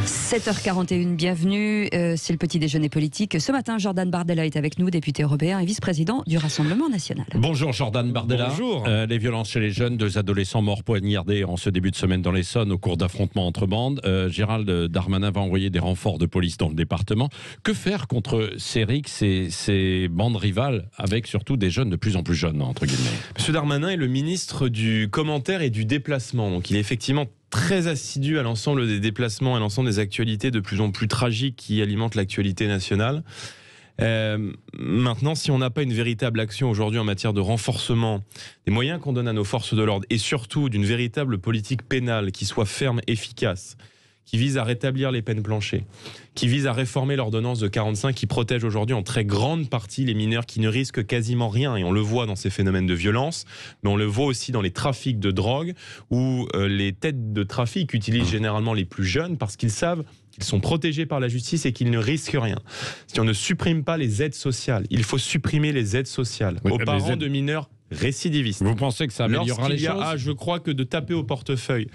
7h41, bienvenue, c'est le petit déjeuner politique. Ce matin, Jordan Bardella est avec nous, député européen et vice-président du Rassemblement national. Bonjour Jordan Bardella. Bonjour. Les violences chez les jeunes, 2 adolescents morts poignardés en ce début de semaine dans l'Essonne au cours d'affrontements entre bandes. Gérald Darmanin va envoyer des renforts de police dans le département. Que faire contre ces rixes, ces bandes rivales, avec surtout des jeunes de plus en plus jeunes, entre guillemets? Monsieur Darmanin est le ministre du commentaire et du déplacement. Donc il est effectivement très assidu à l'ensemble des déplacements, à l'ensemble des actualités de plus en plus tragiques qui alimentent l'actualité nationale. Maintenant, si on n'a pas une véritable action aujourd'hui en matière de renforcement des moyens qu'on donne à nos forces de l'ordre et surtout d'une véritable politique pénale qui soit ferme, efficace, qui vise à rétablir les peines planchées, qui vise à réformer l'ordonnance de 45 qui protège aujourd'hui en très grande partie les mineurs qui ne risquent quasiment rien. Et on le voit dans ces phénomènes de violence, mais on le voit aussi dans les trafics de drogue où les têtes de trafic utilisent généralement les plus jeunes parce qu'ils savent qu'ils sont protégés par la justice et qu'ils ne risquent rien. Si on ne supprime pas les aides sociales, il faut supprimer les aides sociales aux parents de mineurs récidivistes. Vous pensez que ça améliorera les choses? Je crois que de taper au portefeuille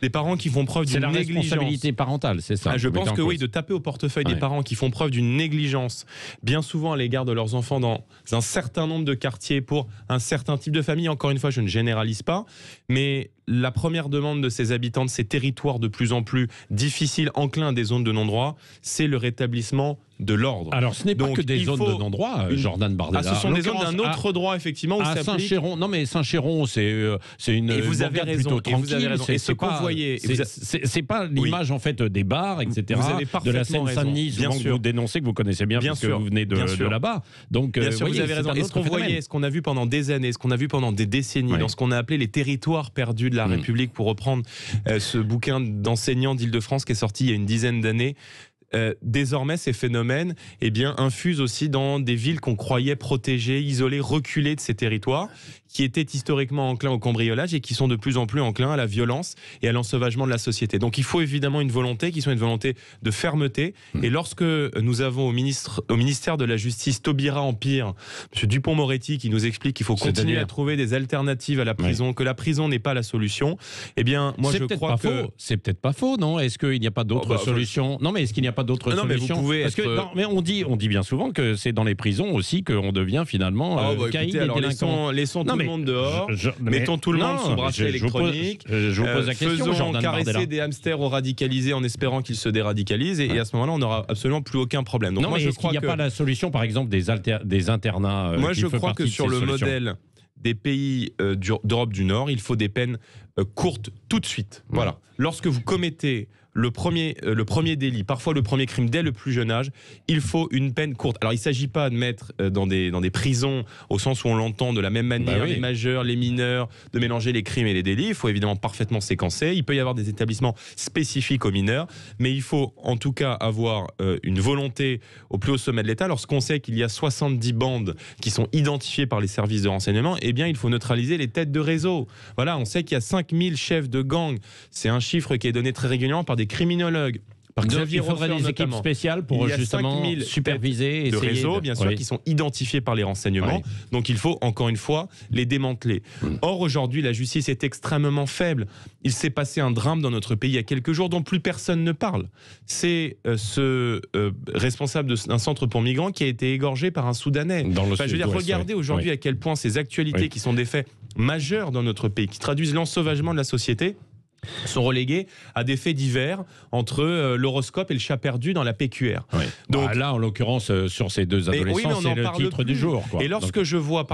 des parents qui font preuve d'une négligence. C'est la responsabilité parentale, c'est ça? Je pense que oui, de taper au portefeuille des parents qui font preuve d'une négligence, bien souvent à l'égard de leurs enfants dans un certain nombre de quartiers pour un certain type de famille. Encore une fois, je ne généralise pas, mais la première demande de ces habitants de ces territoires de plus en plus difficiles, enclins à des zones de non-droit, c'est le rétablissement de l'ordre. Alors, ce n'est pas que des zones de non-droit, Jordan Bardella. Ce sont des zones d'un autre droit, effectivement, où à Saint-Chéron. Non, mais Saint-Chéron, c'est une bourgade plutôt tranquille. Et ce qu'on voyait... C'est pas l'image, en fait, des bars, etc., de la Seine-Saint-Denis, que vous dénoncez, que vous connaissez bien, parce que vous venez de là-bas. Donc, bien sûr, vous avez raison. Et ce qu'on voyait, ce qu'on a vu pendant des années, ce qu'on a vu pendant des décennies, dans ce qu'on a appelé les territoires perdus de la République, pour reprendre ce bouquin d'enseignants d'Île-de-France qui est sorti il y a une dizaine d'années. Désormais, ces phénomènes infusent aussi dans des villes qu'on croyait protégées, isolées, reculées de ces territoires, qui étaient historiquement enclins au cambriolage et qui sont de plus en plus enclins à la violence et à l'ensauvagement de la société. Donc il faut évidemment une volonté qui soit une volonté de fermeté. Et lorsque nous avons au ministère de la Justice Taubira Empire, M. Dupond-Moretti, qui nous explique qu'il faut continuer à trouver des alternatives à la prison, que la prison n'est pas la solution, moi je crois que... C'est peut-être pas faux, non? Est-ce qu'il n'y a pas d'autres solutions? Non, mais est-ce qu'il n'y a pas d'autres solutions? Parce que on dit bien souvent que c'est dans les prisons aussi qu'on devient finalement caïd et délinquant. Laissons tout le monde dehors, mettons tout le monde sous bracelet électronique, je vous pose la question, faisons caresser Bardella des hamsters aux radicalisés en espérant qu'ils se déradicalisent et à ce moment-là on n'aura absolument plus aucun problème. Donc non, moi, je crois qu'il n'y a pas la solution, par exemple des internats. Moi je crois que sur le modèle des pays d'Europe du Nord, il faut des peines courtes tout de suite. Voilà. Lorsque vous commettez le premier délit, parfois le premier crime dès le plus jeune âge, il faut une peine courte. Alors il ne s'agit pas de mettre dans des prisons, au sens où on l'entend de la même manière, les majeurs, les mineurs, de mélanger les crimes et les délits. Il faut évidemment parfaitement séquencer. Il peut y avoir des établissements spécifiques aux mineurs, mais il faut en tout cas avoir une volonté au plus haut sommet de l'État. Lorsqu'on sait qu'il y a 70 bandes qui sont identifiées par les services de renseignement, il faut neutraliser les têtes de réseau. Voilà, on sait qu'il y a 5000 chefs de gang. C'est un chiffre qui est donné très régulièrement par des criminologues. Il faudrait des équipes spéciales pour justement superviser, de réseaux, bien sûr, qui sont identifiés par les renseignements. Donc il faut, encore une fois, les démanteler. Or, aujourd'hui, la justice est extrêmement faible. Il s'est passé un drame dans notre pays il y a quelques jours dont plus personne ne parle. C'est ce responsable d'un centre pour migrants qui a été égorgé par un Soudanais. Regardez aujourd'hui à quel point ces actualités qui sont des faits majeurs dans notre pays, qui traduisent l'ensauvagement de la société, sont relégués à des faits divers entre l'horoscope et le chat perdu dans la PQR. Donc là, en l'occurrence, sur ces deux adolescents, c'est le titre du jour. Et lorsque je vois,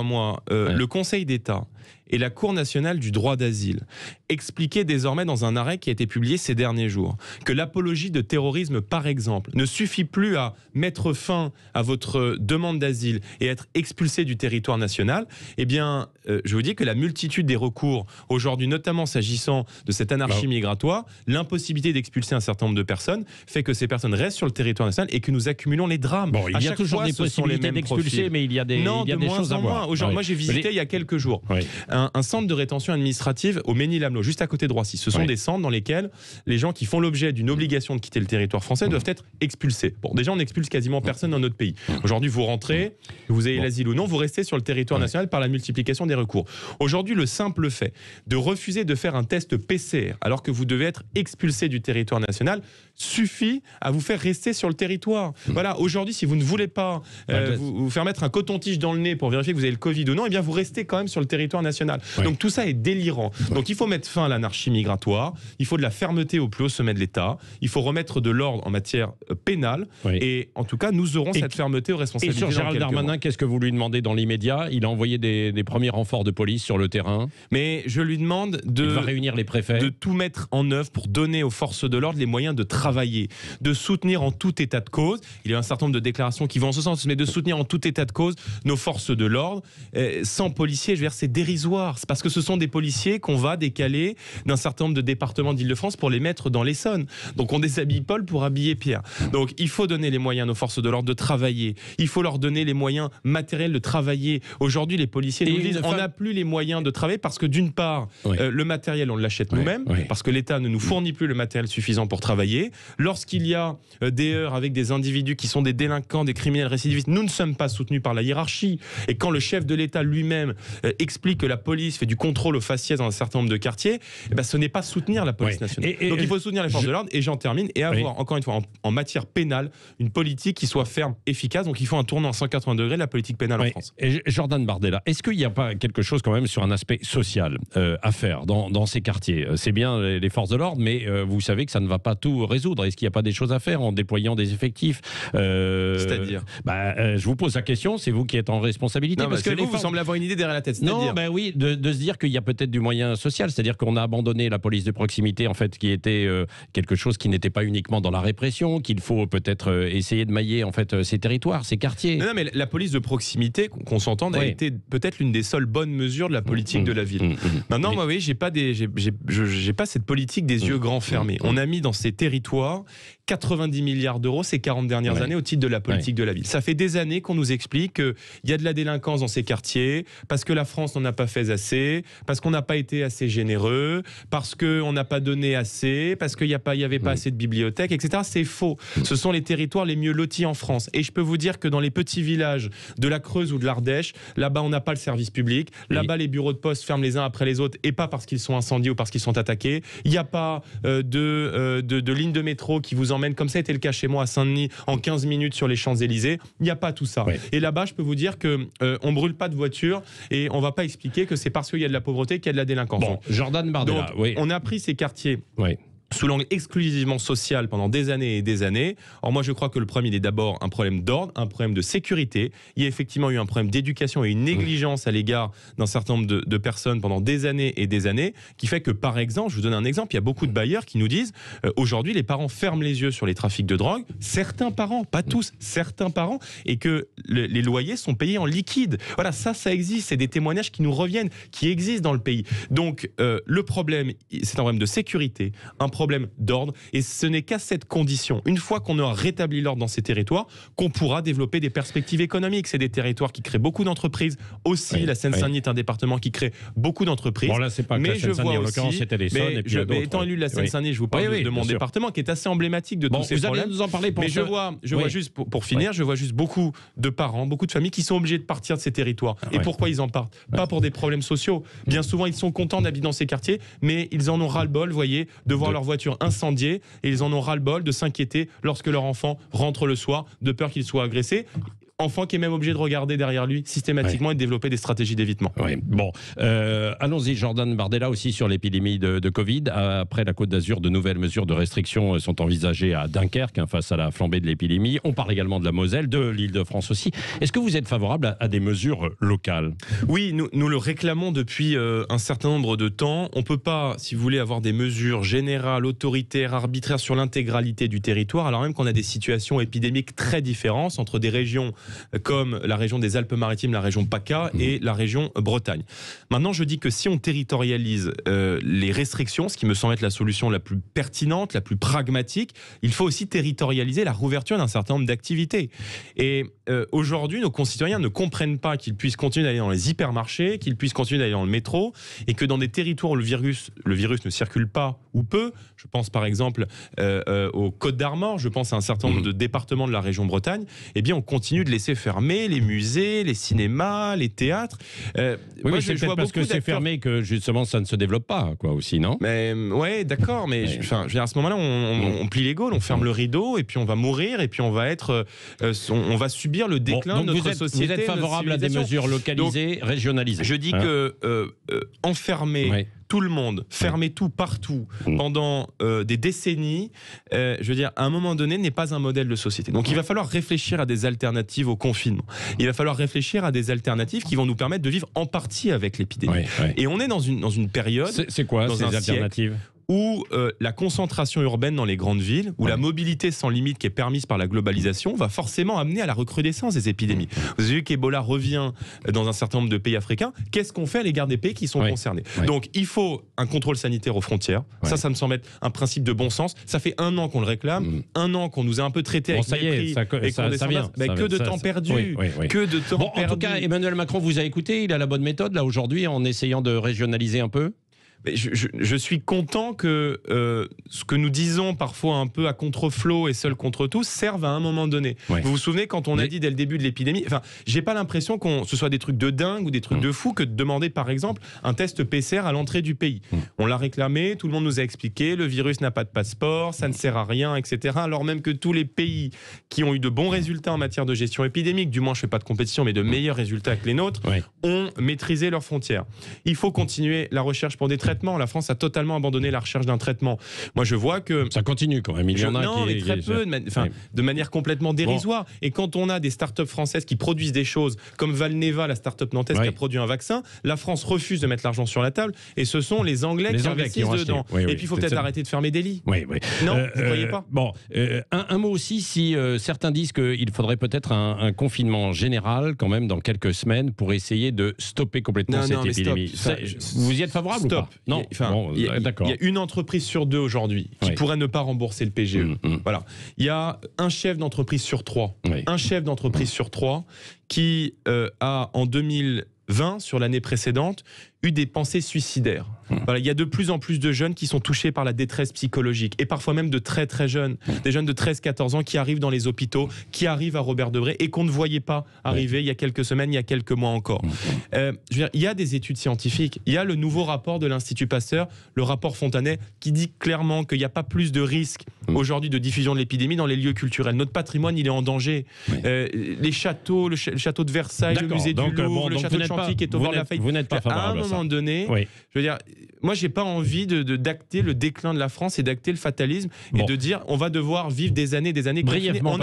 moi, le Conseil d'État et la Cour nationale du droit d'asile expliquer désormais dans un arrêt qui a été publié ces derniers jours que l'apologie de terrorisme, par exemple, ne suffit plus à mettre fin à votre demande d'asile et être expulsé du territoire national, je vous dis que la multitude des recours aujourd'hui, notamment s'agissant de cette anarchie migratoire, l'impossibilité d'expulser un certain nombre de personnes fait que ces personnes restent sur le territoire national et que nous accumulons les drames. Il y a toujours des possibilités d'expulser, mais il y a des choses à voir. Moi, j'ai visité il y a quelques jours un centre de rétention administrative au Mesnil-Amelot, juste à côté de Roissy. Ce sont des centres dans lesquels les gens qui font l'objet d'une obligation de quitter le territoire français doivent être expulsés. Bon, déjà, on n'expulse quasiment personne dans notre pays. Aujourd'hui, vous rentrez, que vous ayez l'asile ou non, vous restez sur le territoire national par la multiplication des recours. Aujourd'hui, le simple fait de refuser de faire un test PCR, alors que vous devez être expulsé du territoire national, suffit à vous faire rester sur le territoire. Voilà, aujourd'hui, si vous ne voulez pas vous faire mettre un coton-tige dans le nez pour vérifier que vous avez le Covid ou non, eh bien vous restez quand même sur le territoire national. Donc tout ça est délirant. Donc il faut mettre fin à l'anarchie migratoire, il faut de la fermeté au plus haut sommet de l'État, il faut remettre de l'ordre en matière pénale, et en tout cas, nous aurons cette fermeté aux responsabilités. Et sur Gérald Darmanin, qu'est-ce que vous lui demandez dans l'immédiat? Il a envoyé des premiers renforts de police sur le terrain. Mais je lui demande il va réunir les préfets, de tout mettre en œuvre pour donner aux forces de l'ordre les moyens de travailler, de soutenir en tout état de cause. Il y a un certain nombre de déclarations qui vont en ce sens, mais de soutenir en tout état de cause nos forces de l'ordre. Sans policiers, je veux dire, c'est dérisoire. C'est parce que ce sont des policiers qu'on va décaler d'un certain nombre de départements d'Île-de-France pour les mettre dans l'Essonne. Donc on déshabille Paul pour habiller Pierre. Donc il faut donner les moyens à nos forces de l'ordre de travailler. Il faut leur donner les moyens matériels de travailler. Aujourd'hui, les policiers nous disent on n'a plus les moyens de travailler parce que d'une part, le matériel, on l'achète nous-mêmes, parce que l'État ne nous fournit plus le matériel suffisant pour travailler. Lorsqu'il y a des heurts avec des individus qui sont des délinquants, des criminels récidivistes, nous ne sommes pas soutenus par la hiérarchie. Et quand le chef de l'État lui-même explique que la police fait du contrôle aux faciès dans un certain nombre de quartiers, eh ben, ce n'est pas soutenir la police nationale. Donc il faut soutenir les forces de l'ordre, et j'en termine, et avoir, encore une fois, en matière pénale, une politique qui soit ferme, efficace. Donc il faut un tournant à 180 degrés de la politique pénale en France. Et Jordan Bardella, est-ce qu'il n'y a pas quelque chose quand même sur un aspect social à faire dans ces quartiers? C'est bien les forces de l'ordre, mais vous savez que ça ne va pas tout résoudre. Est-ce qu'il n'y a pas des choses à faire en déployant des effectifs? C'est-à-dire je vous pose la question, c'est vous qui êtes en responsabilité. Non, parce que vous semblez avoir une idée derrière la tête. Non, oui, de se dire qu'il y a peut-être du moyen social, c'est-à-dire qu'on a abandonné la police de proximité, en fait, qui était quelque chose qui n'était pas uniquement dans la répression, qu'il faut peut-être essayer de mailler en fait ces territoires, ces quartiers. Non, mais la police de proximité, qu'on s'entende, a été peut-être l'une des seules bonnes mesures de la politique de la ville. Maintenant, moi, oui, j'ai pas cette politique des yeux grands fermés. On a mis dans ces territoires 90 milliards d'euros ces 40 dernières années au titre de la politique de la ville. Ça fait des années qu'on nous explique qu'il y a de la délinquance dans ces quartiers, parce que la France n'en a pas fait assez, parce qu'on n'a pas été assez généreux, parce qu'on n'a pas donné assez, parce qu'il n'y avait pas assez de bibliothèques, etc. C'est faux. Ce sont les territoires les mieux lotis en France. Et je peux vous dire que dans les petits villages de la Creuse ou de l'Ardèche, là-bas, on n'a pas le service public. Là-bas, les bureaux de poste ferment les uns après les autres, et pas parce qu'ils sont incendiés ou parce qu'ils sont attaqués. Il n'y a pas de ligne de métro qui vous emmène, comme ça a été le cas chez moi à Saint-Denis, en 15 minutes sur les Champs-Élysées. Il n'y a pas tout ça. Et là-bas, je peux vous dire qu'on ne brûle pas de voitures, et on ne va pas expliquer que c'est parce qu'il y a de la pauvreté qu'il y a de la délinquance. Bon, Jordan Bardella, on a pris ces quartiers sous l'angle exclusivement social pendant des années et des années. Or moi je crois que le problème, il est d'abord un problème d'ordre, un problème de sécurité. Il y a effectivement eu un problème d'éducation et une négligence à l'égard d'un certain nombre de personnes pendant des années et des années, qui fait que, par exemple, je vous donne un exemple, il y a beaucoup de bailleurs qui nous disent aujourd'hui les parents ferment les yeux sur les trafics de drogue, certains parents, pas tous, certains parents, et que les loyers sont payés en liquide. Voilà, ça existe, c'est des témoignages qui nous reviennent, qui existent dans le pays. Donc le problème, c'est un problème de sécurité, un problème d'ordre, et ce n'est qu'à cette condition, une fois qu'on aura rétabli l'ordre dans ces territoires, qu'on pourra développer des perspectives économiques. C'est des territoires qui créent beaucoup d'entreprises. Aussi, la Seine-Saint-Denis est un département qui crée beaucoup d'entreprises. Bon, là, c'est pas que la Seine-Saint-Denis, en l'occurrence, c'était l'Essonne, et puis mais étant élu de la Seine-Saint-Denis, je vous parle de mon département, qui est assez emblématique de tous ces problèmes. Vous allez nous en parler. Mais je vois juste, pour finir, je vois juste beaucoup de parents, beaucoup de familles qui sont obligés de partir de ces territoires. Et pourquoi ils en partent? Pas pour des problèmes sociaux. Bien souvent, ils sont contents d'habiter dans ces quartiers, mais ils en ont ras-le-bol, vous voyez, de voir leur voiture incendiée, et ils en ont ras-le-bol de s'inquiéter lorsque leur enfant rentre le soir, de peur qu'il soit agressé. Enfant qui est même obligé de regarder derrière lui systématiquement et de développer des stratégies d'évitement. Bon, allons-y, Jordan Bardella, aussi sur l'épidémie de Covid. Après la Côte d'Azur, de nouvelles mesures de restriction sont envisagées à Dunkerque face à la flambée de l'épidémie. On parle également de la Moselle, de l'Île-de-France aussi. Est-ce que vous êtes favorable à des mesures locales? Oui, nous le réclamons depuis un certain nombre de temps. On ne peut pas, si vous voulez, avoir des mesures générales, autoritaires, arbitraires sur l'intégralité du territoire, alors même qu'on a des situations épidémiques très différentes entre des régions comme la région des Alpes-Maritimes, la région PACA et la région Bretagne. Maintenant, je dis que si on territorialise les restrictions, ce qui me semble être la solution la plus pertinente, la plus pragmatique, il faut aussi territorialiser la rouverture d'un certain nombre d'activités. Et aujourd'hui, nos concitoyens ne comprennent pas qu'ils puissent continuer d'aller dans les hypermarchés, qu'ils puissent continuer d'aller dans le métro, et que dans des territoires où le virus ne circule pas ou peu, je pense par exemple aux Côtes d'Armor, je pense à un certain nombre de départements de la région Bretagne, eh bien on continue de laisser fermer les musées, les cinémas, les théâtres. Oui, mais c'est peut-être parce que c'est fermé que justement ça ne se développe pas, quoi, aussi, non? Mais ouais, d'accord, mais je veux dire, à ce moment-là, on plie les gaules, on ferme le rideau, et puis on va mourir, et puis on va on va subir le déclin de notre société. Vous êtes favorable à des mesures localisées, régionalisées. Je dis que enfermer tout le monde, fermer tout partout pendant des décennies, je veux dire, à un moment donné, n'est pas un modèle de société. Donc il va falloir réfléchir à des alternatives au confinement. Il va falloir réfléchir à des alternatives qui vont nous permettre de vivre en partie avec l'épidémie. Et on est dans une période... C'est quoi ces alternatives ? Où la concentration urbaine dans les grandes villes, où la mobilité sans limite qui est permise par la globalisation va forcément amener à la recrudescence des épidémies. Vous avez vu qu'Ebola revient dans un certain nombre de pays africains. Qu'est-ce qu'on fait à l'égard des pays qui sont concernés ? Donc il faut un contrôle sanitaire aux frontières. Ça me semble être un principe de bon sens. Ça fait 1 an qu'on le réclame, 1 an qu'on nous a un peu traité avec mépris et qu'on descend pas. Que de temps perdu. Que de temps perdu. En tout cas, Emmanuel Macron vous a écouté, il a la bonne méthode là aujourd'hui en essayant de régionaliser un peu. Je suis content que ce que nous disons parfois un peu à contre-flot et seul contre tous serve à un moment donné. Vous vous souvenez quand on a dit dès le début de l'épidémie, enfin, j'ai pas l'impression que ce soit des trucs de dingue ou des trucs de fou que de demander par exemple un test PCR à l'entrée du pays. On l'a réclamé, tout le monde nous a expliqué, le virus n'a pas de passeport, ça ne sert à rien, etc. Alors même que tous les pays qui ont eu de bons résultats en matière de gestion épidémique, du moins je fais pas de compétition, mais de meilleurs résultats que les nôtres, ont maîtrisé leurs frontières. Il faut continuer la recherche pour des traitements. La France a totalement abandonné la recherche d'un traitement. Moi, je vois que... Ça continue quand même. Il y en a mais très peu, de manière complètement dérisoire. Et quand on a des startups françaises qui produisent des choses, comme Valneva, la startup nantaise qui a produit un vaccin, la France refuse de mettre l'argent sur la table, et ce sont les Anglais qui investissent dedans. Et puis, il faut peut-être arrêter de fermer des lits. Non, vous ne croyez pas? Bon, un mot aussi, si certains disent qu'il faudrait peut-être un confinement général, quand même, dans quelques semaines, pour essayer de stopper complètement cette épidémie. Vous y êtes favorable ou pas? Non, il y a une entreprise sur 2 aujourd'hui qui pourrait ne pas rembourser le PGE. Voilà. Il y a un chef d'entreprise sur 3. Un chef d'entreprise sur 3 qui a, en 2020, sur l'année précédente, eu des pensées suicidaires. Voilà, il y a de plus en plus de jeunes qui sont touchés par la détresse psychologique, et parfois même de très très jeunes, des jeunes de 13-14 ans qui arrivent dans les hôpitaux, qui arrivent à Robert Debré et qu'on ne voyait pas arriver il y a quelques semaines, il y a quelques mois encore. Je veux dire, il y a des études scientifiques, il y a le nouveau rapport de l'Institut Pasteur, le rapport Fontanet, qui dit clairement qu'il n'y a pas plus de risque aujourd'hui de diffusion de l'épidémie dans les lieux culturels. Notre patrimoine, il est en danger. Les châteaux, le château de Versailles, le musée du Louvre, le château de Chantilly qui est au bord de la faillite. Vous n'êtes pas favorable à ça. Donné, je veux dire, moi j'ai pas envie d'acter le déclin de la France et d'acter le fatalisme et de dire on va devoir vivre des années brièvement.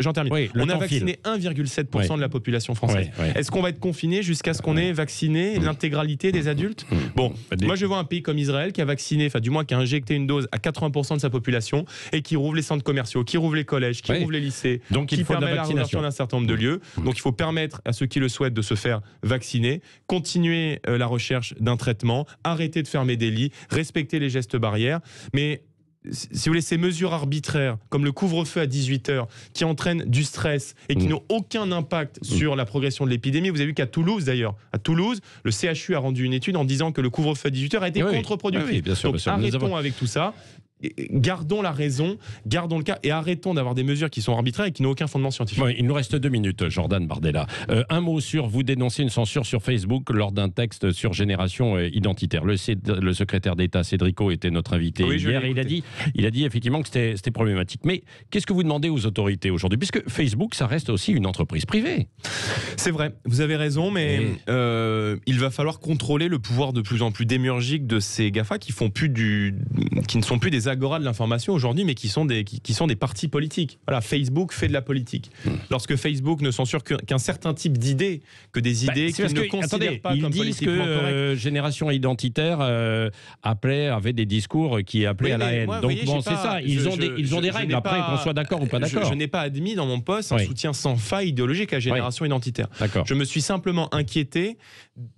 J'en termine. On a vacciné 1,7% de la population française. Est-ce qu'on va être confiné jusqu'à ce qu'on ait vacciné l'intégralité des adultes? Bon, moi je vois un pays comme Israël qui a vacciné, enfin du moins qui a injecté une dose à 80% de sa population et qui rouvre les centres commerciaux, qui rouvre les collèges, qui rouvre les lycées, donc qui permet la réouverture d'un certain nombre de lieux. Donc il faut permettre à ceux qui le souhaitent de se faire vacciner, continuer la recherche d'un traitement, arrêter de fermer des lits, respecter les gestes barrières, mais si vous voulez, ces mesures arbitraires, comme le couvre-feu à 18h, qui entraînent du stress et qui n'ont aucun impact sur la progression de l'épidémie. Vous avez vu qu'à Toulouse, d'ailleurs, le CHU a rendu une étude en disant que le couvre-feu à 18h a été contre-productif. Bien sûr, arrêtons avec tout ça. Gardons la raison, gardons le cas et arrêtons d'avoir des mesures qui sont arbitraires et qui n'ont aucun fondement scientifique. Il nous reste 2 minutes, Jordan Bardella. Un mot sur, vous dénoncez une censure sur Facebook lors d'un texte sur génération identitaire. Le secrétaire d'État Cédrico était notre invité hier et il a dit effectivement que c'était problématique. Mais qu'est-ce que vous demandez aux autorités aujourd'hui? Puisque Facebook, ça reste aussi une entreprise privée. C'est vrai, vous avez raison, mais il va falloir contrôler le pouvoir de plus en plus démiurgique de ces GAFA qui ne sont plus des agora de l'information aujourd'hui, mais qui sont des partis politiques. Voilà, Facebook fait de la politique. Lorsque Facebook ne censure qu'un certain type d'idées, que des idées qu'ils ne considèrent pas comme politiquement correctes. Génération identitaire avait des discours qui appelaient à la haine. Moi, donc voyez, bon, c'est ça. Ils ont des règles. Après, qu'on soit d'accord ou pas d'accord. Je n'ai pas admis dans mon poste un soutien sans faille idéologique à Génération identitaire. Je me suis simplement inquiété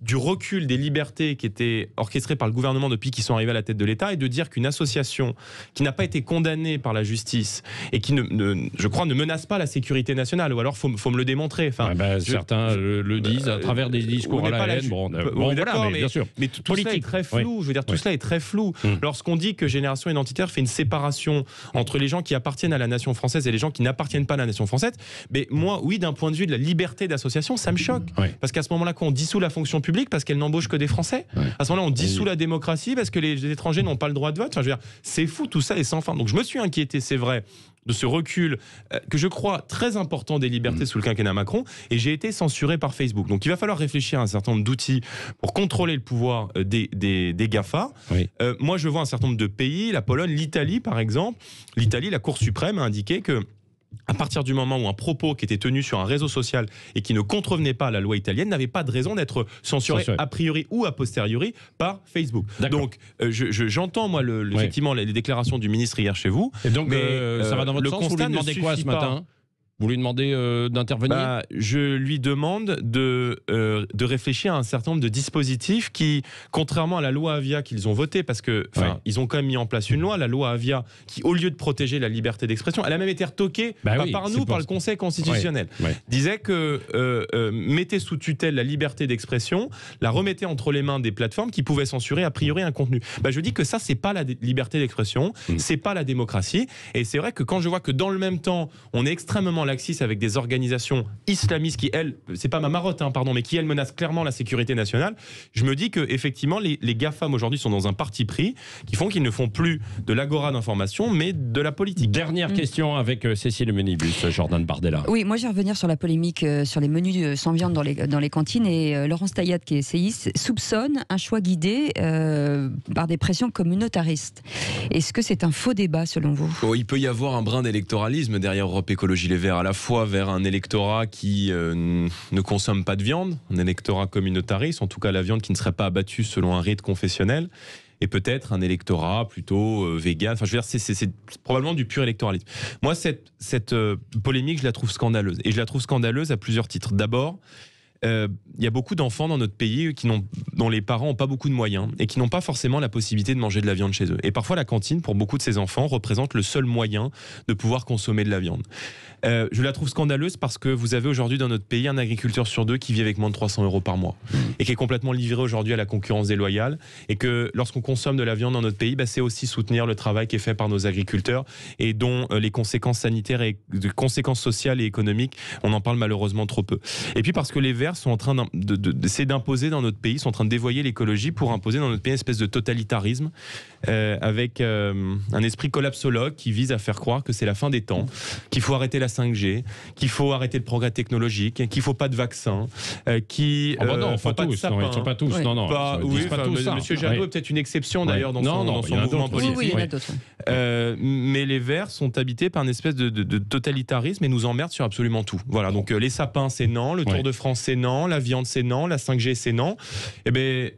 du recul des libertés qui étaient orchestrées par le gouvernement depuis qu'ils sont arrivés à la tête de l'État, et de dire qu'une association qui n'a pas été condamnée par la justice et qui, je crois, ne menace pas la sécurité nationale, ou alors faut me le démontrer. Enfin, certains le disent à travers des discours à la haine. Voilà, mais bien sûr. Mais tout cela est très flou. Je veux dire, tout cela est très flou. Lorsqu'on dit que Génération Identitaire fait une séparation entre les gens qui appartiennent à la nation française et les gens qui n'appartiennent pas à la nation française, mais moi, oui, d'un point de vue de la liberté d'association, ça me choque. Parce qu'à ce moment-là, quand on dissout la fonction publique parce qu'elle n'embauche que des Français, à ce moment-là, on dissout la démocratie parce que les étrangers n'ont pas le droit de vote. Enfin, je veux dire, c'est fou, tout ça est sans fin. Donc je me suis inquiété, c'est vrai, de ce recul que je crois très important des libertés sous le quinquennat Macron, et j'ai été censuré par Facebook. Donc il va falloir réfléchir à un certain nombre d'outils pour contrôler le pouvoir des GAFA. Moi, je vois un certain nombre de pays, la Pologne, l'Italie par exemple. L'Italie, la Cour suprême a indiqué que à partir du moment où un propos qui était tenu sur un réseau social et qui ne contrevenait pas à la loi italienne n'avait pas de raison d'être censuré a priori ou a posteriori par Facebook. Donc j'entends moi effectivement les déclarations du ministre hier chez vous. Et donc ça va dans votre sens. Vous lui demandez quoi ce matin ? Vous lui demandez d'intervenir ? Je lui demande de réfléchir à un certain nombre de dispositifs qui, contrairement à la loi Avia qu'ils ont votée, parce que ils ont quand même mis en place une loi, la loi Avia, qui au lieu de protéger la liberté d'expression, elle a même été retoquée par le Conseil constitutionnel. Disait que mettez sous tutelle la liberté d'expression, la remettez entre les mains des plateformes qui pouvaient censurer a priori un contenu. Je dis que ça, c'est pas la liberté d'expression, c'est pas la démocratie. Et c'est vrai que quand je vois que dans le même temps, on est extrêmement laxiste avec des organisations islamistes qui, elles, c'est pas ma marotte, mais qui, elles, menacent clairement la sécurité nationale, je me dis que effectivement les GAFAM aujourd'hui sont dans un parti pris qui font qu'ils ne font plus de l'agora d'information, mais de la politique. Dernière question avec Cécile Menibus, Jordan Bardella. Oui, moi je vais revenir sur la polémique sur les menus sans viande dans les cantines, et Laurence Taillat, qui est essayiste, soupçonne un choix guidé par des pressions communautaristes. Est-ce que c'est un faux débat selon vous ? Il peut y avoir un brin d'électoralisme derrière Europe Écologie Les Verts, à la fois vers un électorat qui ne consomme pas de viande, un électorat communautariste, en tout cas la viande qui ne serait pas abattue selon un rite confessionnel, et peut-être un électorat plutôt vegan. Enfin, je veux dire, c'est probablement du pur électoralisme. Moi, cette polémique, je la trouve scandaleuse. Et je la trouve scandaleuse à plusieurs titres. D'abord, il y a beaucoup d'enfants dans notre pays dont les parents n'ont pas beaucoup de moyens et qui n'ont pas forcément la possibilité de manger de la viande chez eux. Et parfois, la cantine, pour beaucoup de ces enfants, représente le seul moyen de pouvoir consommer de la viande. Je la trouve scandaleuse parce que vous avez aujourd'hui dans notre pays un agriculteur sur deux qui vit avec moins de 300 € par mois et qui est complètement livré aujourd'hui à la concurrence déloyale, et que lorsqu'on consomme de la viande dans notre pays, c'est aussi soutenir le travail qui est fait par nos agriculteurs et dont les conséquences sanitaires et les conséquences sociales et économiques, on en parle malheureusement trop peu. Et puis parce que les Verts sont en train d'essayer d'imposer dans notre pays, sont en train de dévoyer l'écologie pour imposer dans notre pays une espèce de totalitarisme avec un esprit collapsologue qui vise à faire croire que c'est la fin des temps, qu'il faut arrêter la 5G, qu'il faut arrêter le progrès technologique, qu'il ne faut pas de vaccin, non, faut pas de sapin. Non, ils ne sont pas tous. Oui. Non, non, pas tous. Monsieur Jadot est peut-être une exception d'ailleurs dans son mouvement politique. Oui, il y en a d'autres. Mais les Verts sont habités par une espèce de totalitarisme et nous emmerdent sur absolument tout. Voilà, donc les sapins c'est non, le Tour de France c'est non, la viande c'est non, la 5G c'est non. Eh bien,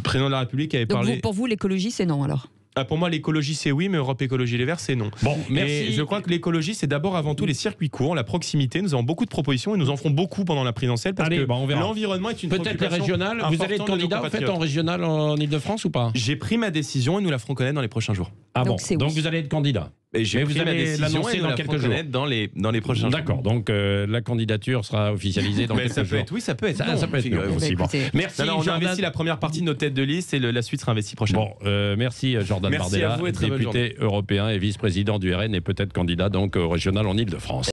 président de la République avait parlé... Donc pour vous, l'écologie c'est non alors ? Pour moi, l'écologie, c'est oui, mais Europe Écologie Les Verts, c'est non. Bon, merci. Et je crois que l'écologie, c'est d'abord avant tout les circuits courts, la proximité. Nous avons beaucoup de propositions et nous en ferons beaucoup pendant la présidentielle parce que l'environnement est une peut-être les régionales. Vous allez être candidat en fait en régional en Ile-de-France ou pas ? J'ai pris ma décision et nous la ferons connaître dans les prochains jours. Ah bon, donc vous allez être candidat. Mais vous allez l'annoncer dans quelques jours. Dans les prochains jours. D'accord, donc la candidature sera officialisée dans quelques jours. Oui, ça peut être. Ça peut être non, aussi. Bon. Merci. On a investi la première partie de nos têtes de liste et la suite sera investie prochainement. Bon, merci Jordan Bardella, député européen et vice-président du RN et peut-être candidat donc au régional en Ile-de-France.